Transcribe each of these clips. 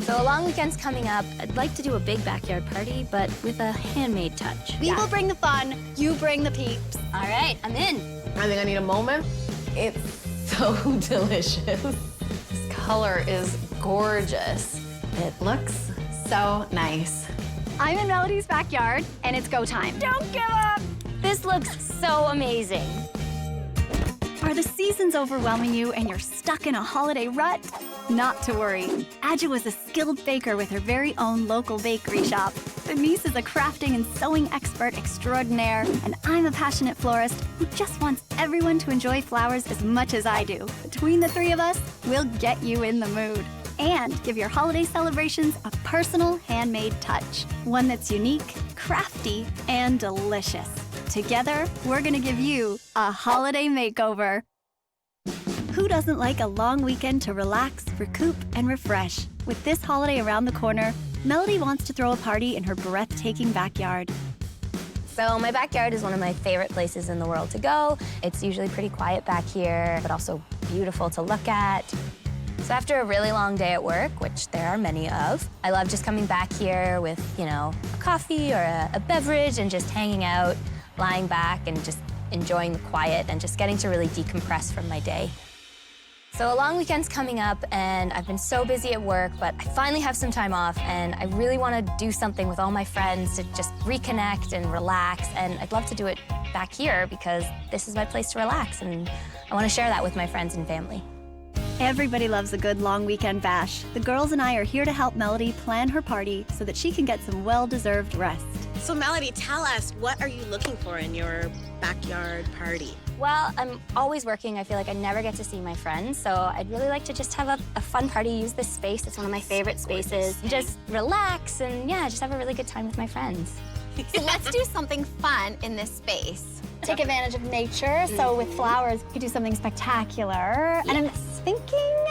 So a long weekend's coming up. I'd like to do a big backyard party, but with a handmade touch. We will bring the fun, you bring the peeps. All right, I'm in. I think I need a moment. It's so delicious. This color is gorgeous. It looks so nice. I'm in Melody's backyard, and it's go time. Don't give up. This looks so amazing. Are the seasons overwhelming you and you're stuck in a holiday rut? Not to worry. Adja was a skilled baker with her very own local bakery shop. Denise is a crafting and sewing expert extraordinaire, and I'm a passionate florist who just wants everyone to enjoy flowers as much as I do. Between the three of us, we'll get you in the mood and give your holiday celebrations a personal handmade touch. One that's unique, crafty, and delicious. Together, we're gonna give you a holiday makeover. Who doesn't like a long weekend to relax, recoup, and refresh? With this holiday around the corner, Melody wants to throw a party in her breathtaking backyard. So my backyard is one of my favorite places in the world to go. It's usually pretty quiet back here, but also beautiful to look at. So after a really long day at work, which there are many of, I love just coming back here with, a coffee or a beverage and just hanging out, lying back and just enjoying the quiet and just getting to really decompress from my day. So a long weekend's coming up, and I've been so busy at work, but I finally have some time off, and I really want to do something with all my friends to just reconnect and relax, and I'd love to do it back here because this is my place to relax, and I want to share that with my friends and family. Everybody loves a good long weekend bash. The girls and I are here to help Melody plan her party so that she can get some well-deserved rest. So Melody, tell us, what are you looking for in your backyard party? Well, I'm always working. I feel like I never get to see my friends, so I'd really like to just have a fun party, use this space. It's one of my favorite spaces. Just relax and, just have a really good time with my friends. So let's do something fun in this space. Take advantage of nature. So with flowers, you could do something spectacular. And I'm thinking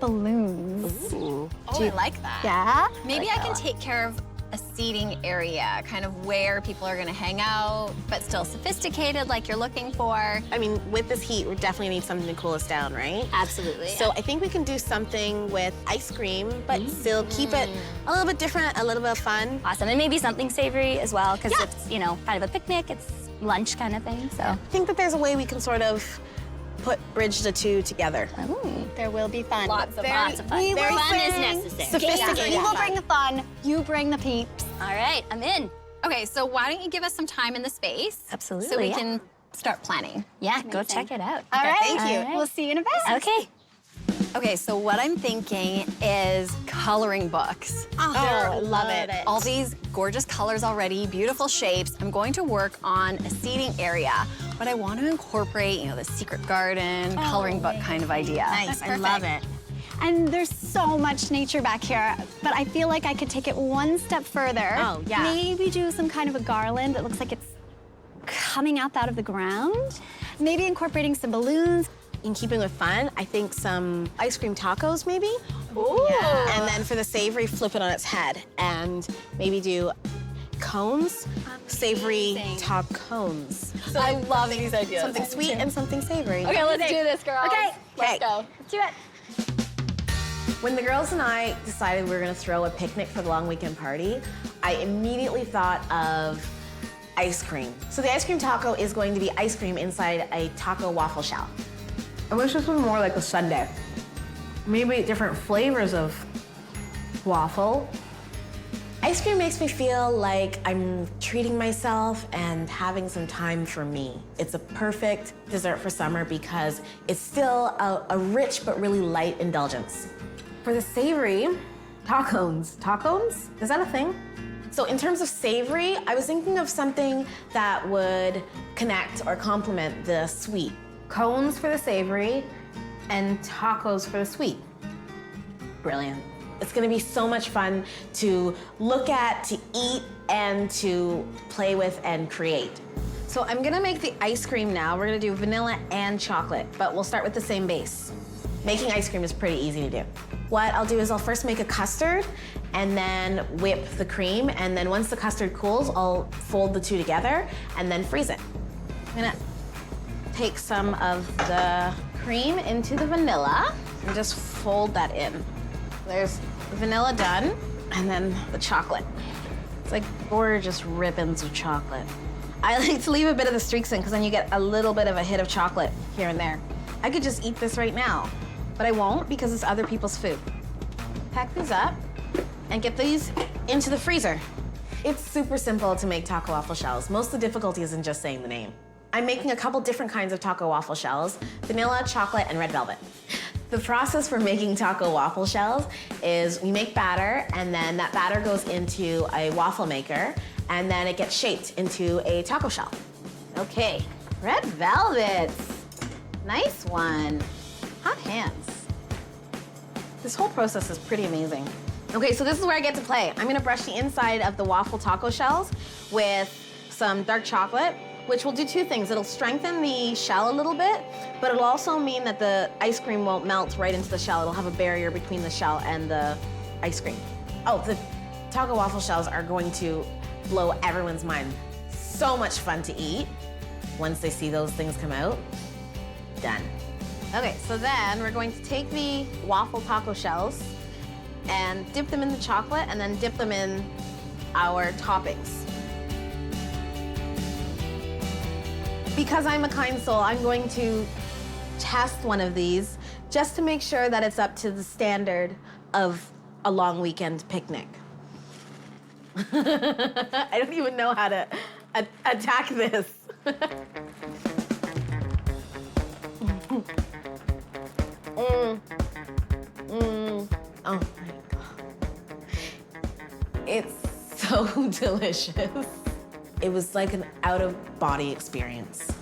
balloons. Oh, I like that. Yeah? Maybe I can take care of a seating area, kind of where people are gonna hang out, but still sophisticated like you're looking for. I mean, with this heat, we definitely need something to cool us down, right? Absolutely. So I think we can do something with ice cream, but still keep it a little bit different, a little bit of fun. Awesome, and maybe something savory as well, because it's, kind of a picnic, it's lunch kind of thing, so. I think that there's a way we can sort of bridge the two together. There will be fun. Lots of fun. Very Fun is fun. necessary. Sophisticated. We will bring the fun, you bring the peeps. All right, I'm in. Okay, so why don't you give us some time in the space? Absolutely, So we yeah. can start planning. Yeah, go check it out. All right. thank you. All right. We'll see you in a bit. Okay. Okay, so what I'm thinking is coloring books. I love it. All these gorgeous colors already, beautiful shapes. I'm going to work on a seating area, but I want to incorporate, the secret garden, coloring book kind of idea. Nice, I love it. And there's so much nature back here, but I feel like I could take it one step further. Oh, yeah. Maybe do some kind of a garland that looks like it's coming up out of the ground. Maybe incorporating some balloons. In keeping with fun, I think some ice cream tacos, maybe? Ooh. And then for the savory, flip it on its head and maybe do cones, savory tacones. So I love these ideas. Something sweet and something savory. Okay, let's do this, girls. Okay. Let's go. Let's do it. When the girls and I decided we were gonna throw a picnic for the long weekend party, I immediately thought of ice cream. So the ice cream taco is going to be ice cream inside a taco waffle shell. I wish this was more like a sundae. Maybe different flavors of waffle. Ice cream makes me feel like I'm treating myself and having some time for me. It's a perfect dessert for summer because it's still a rich but really light indulgence. For the savory, tacones. Tacones? Is that a thing? So in terms of savory, I was thinking of something that would connect or complement the sweet. Cones for the savory and tacos for the sweet. Brilliant. It's gonna be so much fun to look at, to eat, and to play with and create. So I'm gonna make the ice cream now. We're gonna do vanilla and chocolate, but we'll start with the same base. Making ice cream is pretty easy to do. What I'll do is I'll first make a custard and then whip the cream, and then once the custard cools, I'll fold the two together and then freeze it. I'm gonna take some of the cream into the vanilla and just fold that in. There's vanilla done, and then the chocolate. It's like gorgeous ribbons of chocolate. I like to leave a bit of the streaks in because then you get a little bit of a hit of chocolate here and there. I could just eat this right now, but I won't because it's other people's food. Pack these up and get these into the freezer. It's super simple to make taco waffle shells. Most of the difficulty is in just saying the name. I'm making a couple different kinds of taco waffle shells, vanilla, chocolate, and red velvet. The process for making taco waffle shells is we make batter, and then that batter goes into a waffle maker, and then it gets shaped into a taco shell. Okay, red velvets. Nice one. Hot hands. This whole process is pretty amazing. Okay, so this is where I get to play. I'm gonna brush the inside of the waffle taco shells with some dark chocolate, which will do two things. It'll strengthen the shell a little bit, but it'll also mean that the ice cream won't melt right into the shell. It'll have a barrier between the shell and the ice cream. Oh, the taco waffle shells are going to blow everyone's mind. So much fun to eat once they see those things come out. Done. Okay, so then we're going to take the waffle taco shells and dip them in the chocolate and then dip them in our toppings. Because I'm a kind soul, I'm going to test one of these just to make sure that it's up to the standard of a long weekend picnic. I don't even know how to attack this. Oh my God. It's so delicious. It was like an out-of-body experience.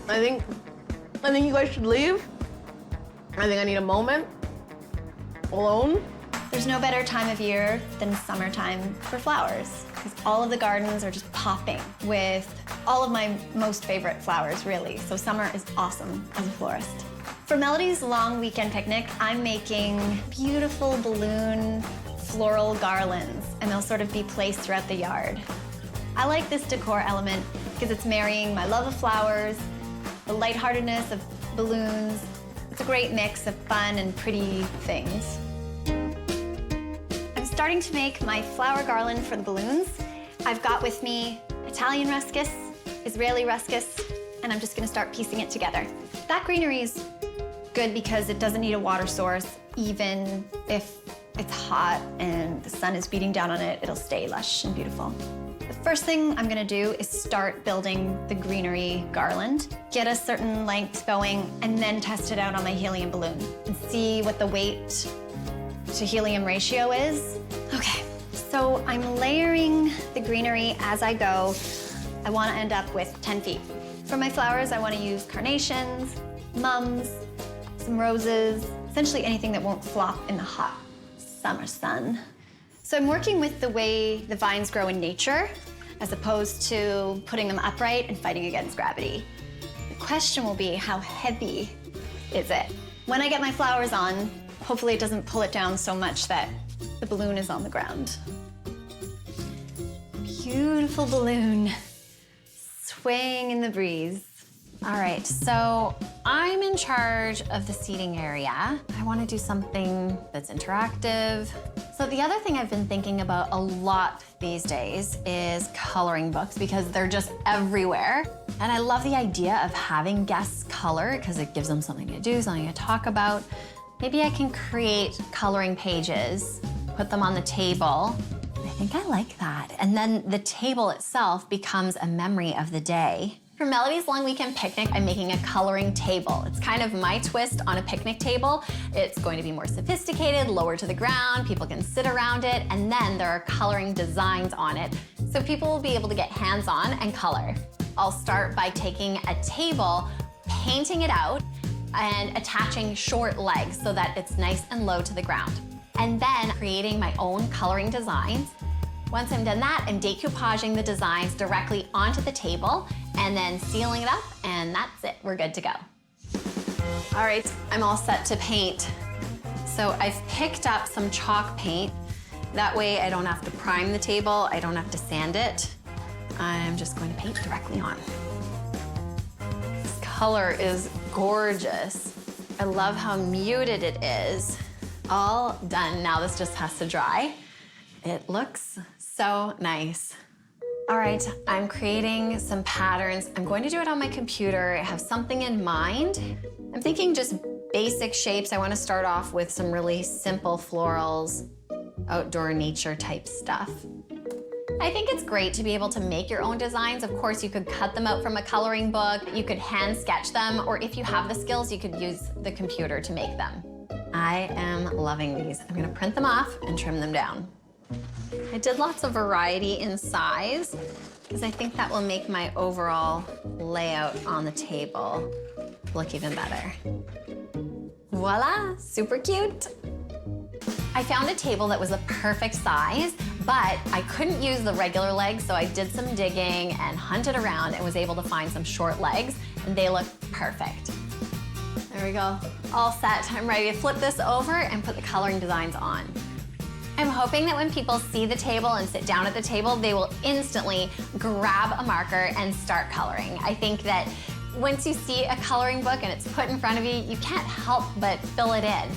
I think you guys should leave. I think I need a moment alone. There's no better time of year than summertime for flowers, because all of the gardens are just popping with all of my most favorite flowers, really. So summer is awesome as a florist. For Melody's long weekend picnic, I'm making beautiful balloon floral garlands, and they'll sort of be placed throughout the yard. I like this decor element because it's marrying my love of flowers, the lightheartedness of balloons. It's a great mix of fun and pretty things. I'm starting to make my flower garland for the balloons. I've got with me Italian ruscus, Israeli ruscus, and I'm just gonna start piecing it together. That greenery is good because it doesn't need a water source. Even if it's hot and the sun is beating down on it, it'll stay lush and beautiful. The first thing I'm gonna do is start building the greenery garland, get a certain length going, and then test it out on my helium balloon and see what the weight to helium ratio is. Okay, so I'm layering the greenery as I go. I wanna end up with 10 feet. For my flowers, I wanna use carnations, mums, some roses, essentially anything that won't flop in the hot summer sun. So I'm working with the way the vines grow in nature, as opposed to putting them upright and fighting against gravity. The question will be, how heavy is it? When I get my flowers on, hopefully it doesn't pull it down so much that the balloon is on the ground. Beautiful balloon, swaying in the breeze. All right, so I'm in charge of the seating area. I want to do something that's interactive. So the other thing I've been thinking about a lot these days is coloring books because they're just everywhere. And I love the idea of having guests color because it gives them something to do, something to talk about. Maybe I can create coloring pages, put them on the table. I think I like that. And then the table itself becomes a memory of the day. For Melody's long weekend picnic, I'm making a coloring table. It's kind of my twist on a picnic table. It's going to be more sophisticated, lower to the ground, people can sit around it, and then there are coloring designs on it, so people will be able to get hands-on and color. I'll start by taking a table, painting it out, and attaching short legs so that it's nice and low to the ground. And then creating my own coloring designs. Once I'm done that, I'm decoupaging the designs directly onto the table and then sealing it up, and that's it. We're good to go. All right, I'm all set to paint. So I've picked up some chalk paint. That way I don't have to prime the table, I don't have to sand it. I'm just going to paint directly on. This color is gorgeous. I love how muted it is. all done. Now this just has to dry. It looks so nice. All right, I'm creating some patterns. I'm going to do it on my computer. I have something in mind. I'm thinking just basic shapes. I want to start off with some really simple florals, outdoor nature type stuff. I think it's great to be able to make your own designs. Of course, you could cut them out from a coloring book, you could hand sketch them, or if you have the skills, you could use the computer to make them. I am loving these. I'm gonna print them off and trim them down. I did lots of variety in size because I think that will make my overall layout on the table look even better. Voila, super cute. I found a table that was the perfect size, but I couldn't use the regular legs, so I did some digging and hunted around and was able to find some short legs, and they look perfect. There we go, all set. I'm ready to flip this over and put the coloring designs on. I'm hoping that when people see the table and sit down at the table, they will instantly grab a marker and start coloring. I think that once you see a coloring book and it's put in front of you, you can't help but fill it in.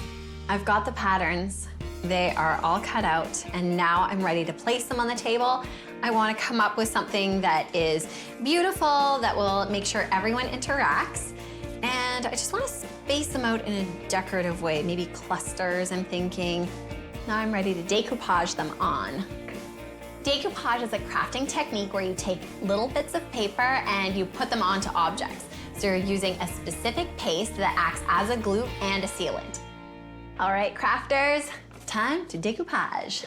I've got the patterns. They are all cut out, and now I'm ready to place them on the table. I want to come up with something that is beautiful, that will make sure everyone interacts, and I just want to space them out in a decorative way, maybe clusters, I'm thinking. Now I'm ready to decoupage them on. Decoupage is a crafting technique where you take little bits of paper and you put them onto objects. So you're using a specific paste that acts as a glue and a sealant. All right, crafters, time to decoupage.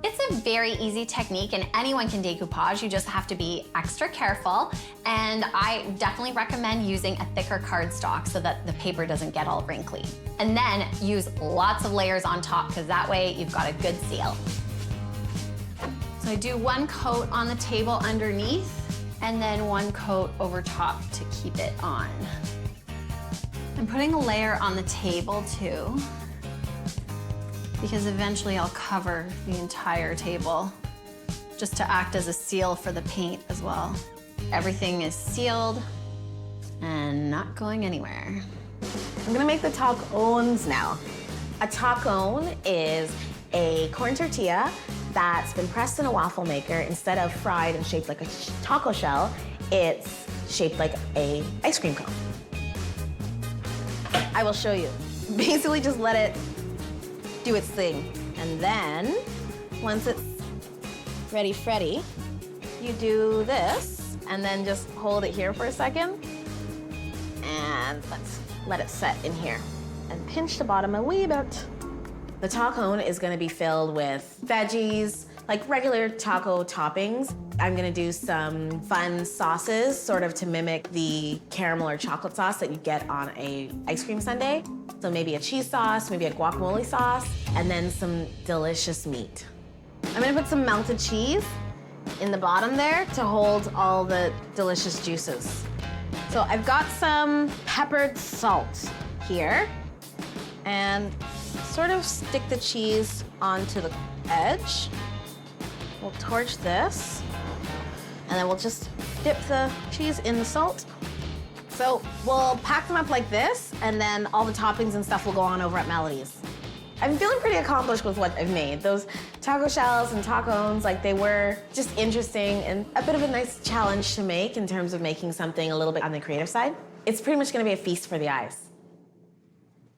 It's a very easy technique and anyone can decoupage. You just have to be extra careful. And I definitely recommend using a thicker cardstock so that the paper doesn't get all wrinkly. And then use lots of layers on top because that way you've got a good seal. So I do one coat on the table underneath and then one coat over top to keep it on. I'm putting a layer on the table too, because eventually I'll cover the entire table just to act as a seal for the paint as well. Everything is sealed and not going anywhere. I'm gonna make the tacones now. A tacone is a corn tortilla that's been pressed in a waffle maker. Instead of fried and shaped like a taco shell, it's shaped like a ice cream cone. I will show you. Basically just let it do its thing. And then, once it's ready Freddy, you do this, and then just hold it here for a second. And let's let it set in here. And pinch the bottom a wee bit. The tacone is gonna be filled with veggies, like regular taco toppings. I'm gonna do some fun sauces, sort of to mimic the caramel or chocolate sauce that you get on a ice cream sundae. So maybe a cheese sauce, maybe a guacamole sauce, and then some delicious meat. I'm gonna put some melted cheese in the bottom there to hold all the delicious juices. So I've got some peppered salt here, and sort of stick the cheese onto the edge. We'll torch this, and then we'll just dip the cheese in the salt. So we'll pack them up like this, and then all the toppings and stuff will go on over at Melody's. I'm feeling pretty accomplished with what I've made. Those taco shells and tacones, like they were just interesting and a bit of a nice challenge to make in terms of making something a little bit on the creative side. It's pretty much gonna be a feast for the eyes.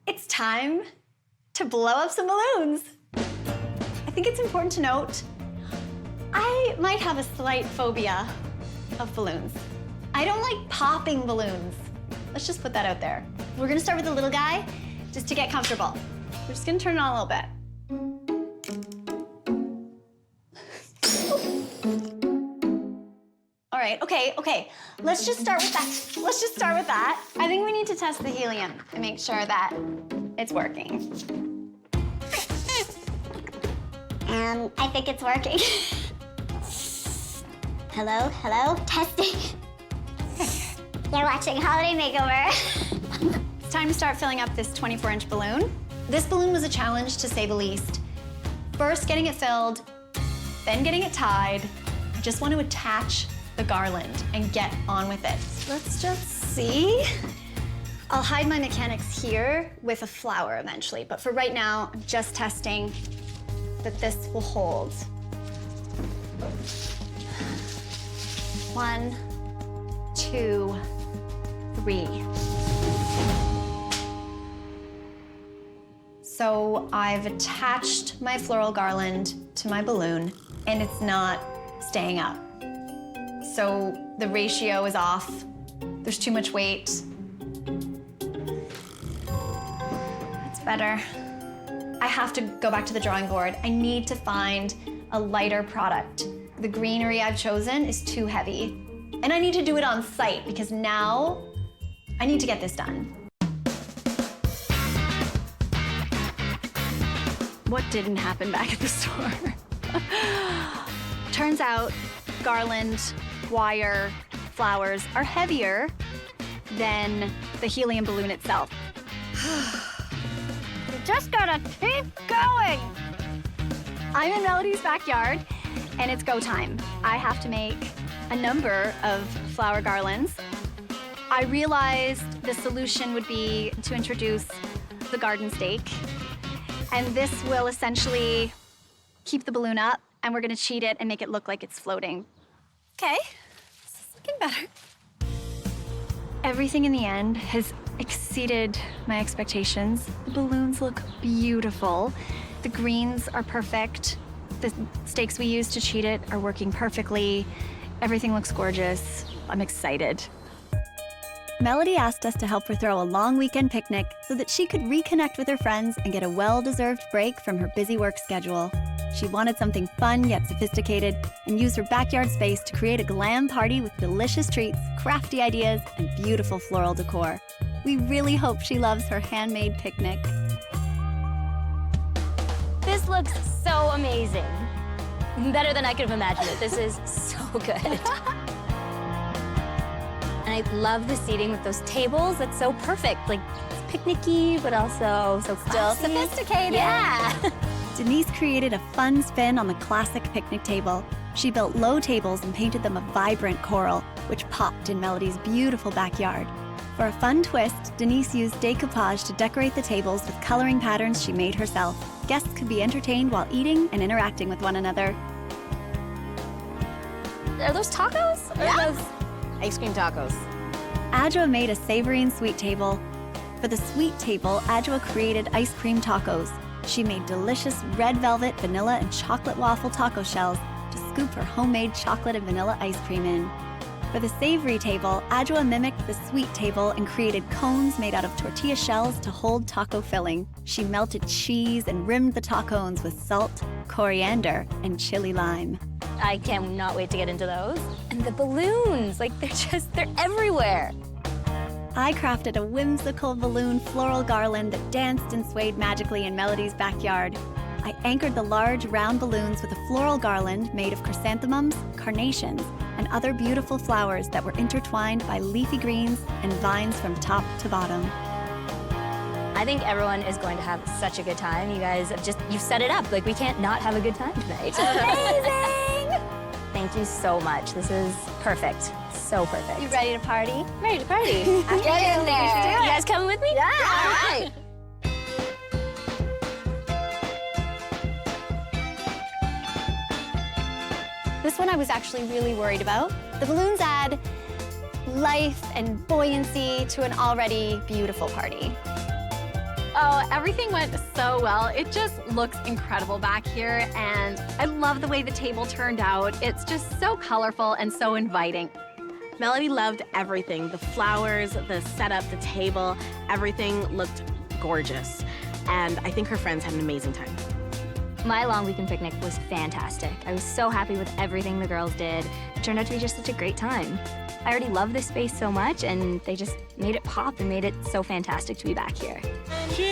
It's time to blow up some balloons. I think it's important to note, I might have a slight phobia of balloons. I don't like popping balloons. Let's just put that out there. We're gonna start with the little guy, just to get comfortable. We're just gonna turn it on a little bit. All right, okay. Let's just start with that. I think we need to test the helium and make sure that it's working. I think it's working. Hello, testing. You're watching Holiday Makeover. It's time to start filling up this 24-inch balloon. This balloon was a challenge, to say the least. First getting it filled, then getting it tied. I just want to attach the garland and get on with it. Let's just see. I'll hide my mechanics here with a flower eventually, but for right now, I'm just testing that this will hold. 1, 2, 3. So I've attached my floral garland to my balloon, and it's not staying up. So the ratio is off. There's too much weight. That's better. I have to go back to the drawing board. I need to find a lighter product. The greenery I've chosen is too heavy. And I need to do it on site because now I need to get this done. What didn't happen back at the store? Turns out garland, wire, flowers are heavier than the helium balloon itself. You just gotta keep going. I'm in Melody's backyard, and it's go time. I have to make a number of flower garlands. I realized the solution would be to introduce the garden stake, and this will essentially keep the balloon up, and we're gonna cheat it and make it look like it's floating. Okay, this is looking better. Everything in the end has exceeded my expectations. The balloons look beautiful. The greens are perfect. The stakes we used to cheat it are working perfectly. Everything looks gorgeous. I'm excited. Melody asked us to help her throw a long weekend picnic so that she could reconnect with her friends and get a well-deserved break from her busy work schedule. She wanted something fun yet sophisticated and used her backyard space to create a glam party with delicious treats, crafty ideas, and beautiful floral decor. We really hope she loves her handmade picnic. This looks so amazing. Better than I could have imagined it. This is so good. And I love the seating with those tables. That's so perfect. Like, it's picnicky, but also so classy. Still sophisticated. Yeah. Denise created a fun spin on the classic picnic table. She built low tables and painted them a vibrant coral, which popped in Melody's beautiful backyard. For a fun twist, Denise used decoupage to decorate the tables with coloring patterns she made herself. Guests could be entertained while eating and interacting with one another. Are those tacos? Or Yeah. are those... Ice cream tacos. Adjoa made a savory and sweet table. For the sweet table, Adjoa created ice cream tacos. She made delicious red velvet, vanilla, and chocolate waffle taco shells to scoop her homemade chocolate and vanilla ice cream in. For the savory table, Adjoa mimicked the sweet table and created cones made out of tortilla shells to hold taco filling. She melted cheese and rimmed the tacos with salt, coriander, and chili lime. I cannot wait to get into those. And the balloons, like they're everywhere. I crafted a whimsical balloon floral garland that danced and swayed magically in Melody's backyard. I anchored the large round balloons with a floral garland made of chrysanthemums, carnations, and other beautiful flowers that were intertwined by leafy greens and vines from top to bottom. I think everyone is going to have such a good time. You guys have you've set it up. Like, we can't not have a good time tonight. Amazing! Thank you so much. This is perfect. So perfect. You ready to party? ready to party? Get in there. You guys coming with me? Yeah. All right. This one I was actually really worried about. The balloons add life and buoyancy to an already beautiful party. Oh, everything went so well. It just looks incredible back here, and I love the way the table turned out. It's just so colorful and so inviting. Melody loved everything. The flowers, the setup, the table, everything looked gorgeous. And I think her friends had an amazing time. My long weekend picnic was fantastic. I was so happy with everything the girls did. It turned out to be just such a great time. I already love this space so much, and they just made it pop and made it so fantastic to be back here. Cheers!